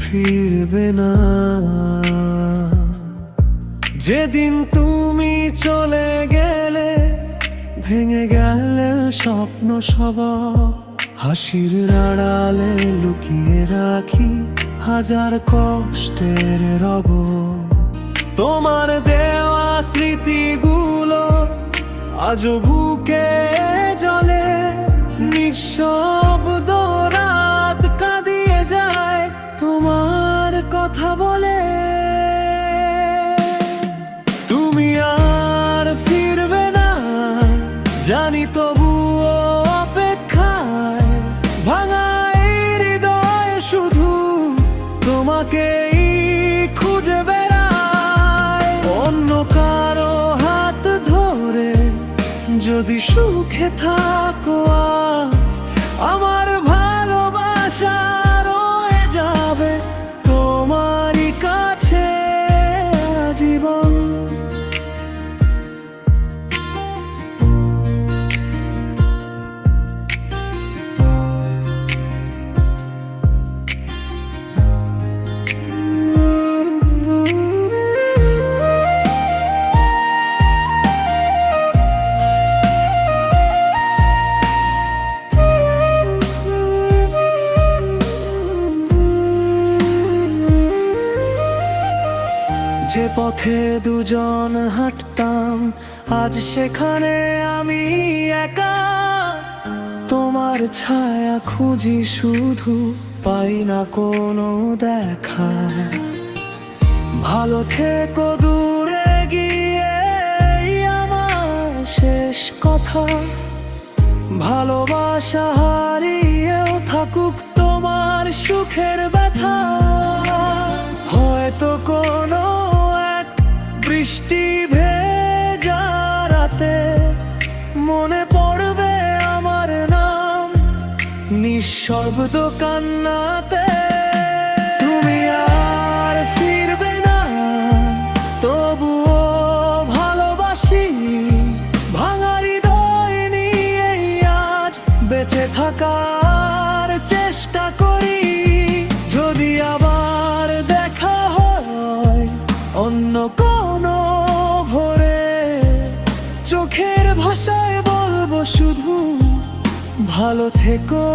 ফিরবে না। যেদিন তুমি চলে গেলে ভেঙে গেলে স্বপ্ন সব, হাসির আড়ালে লুকিয়ে রাখি হাজার কষ্টের রব। তোমার দেওয়া স্মৃতিগুলো আজও বুকে জ্বলে, নিঃশব্দ রাত কাঁদিয়ে যায় তোমার কথা বলে। তুমি আর ফিরবে না জানি, তবুও অপেক্ষায় ভাঙা এই হৃদয় শুধু তোমাকেই খুঁজে বেড়ায়। অন্য কারো হাত ধরে যদি সুখে থাকো আজ, আমার ভালোবাসা রয়ে যাবে তোমারই কাছে জীবন। যে পথে দুজন হাঁটতাম আজ সেখানে আমি একা। তোমার ছায়া খুঁজি শুধু, পাই না কোনো দেখা। ভালো থেকো দূরে গিয়ে আমার শেষ কথা। ভালোবাসা হারিয়েও থাকুক তোমার সুখের ব্যথা। হয়তো কোনো বৃষ্টি ভেজা রাতে মনে পড়বে আমার নাম নিঃশব্দ কান্নাতে। তুমি আর ফিরবে না তবুও ভালোবাসি, ভাঙা হৃদয় নিয়ে আজ বেঁচে থাকার চেষ্টা করি। যদি আবার দেখা হয় অন্য কোনো ভোরে, চোখের ভাষায় বলবো শুধু ভালো থেকো।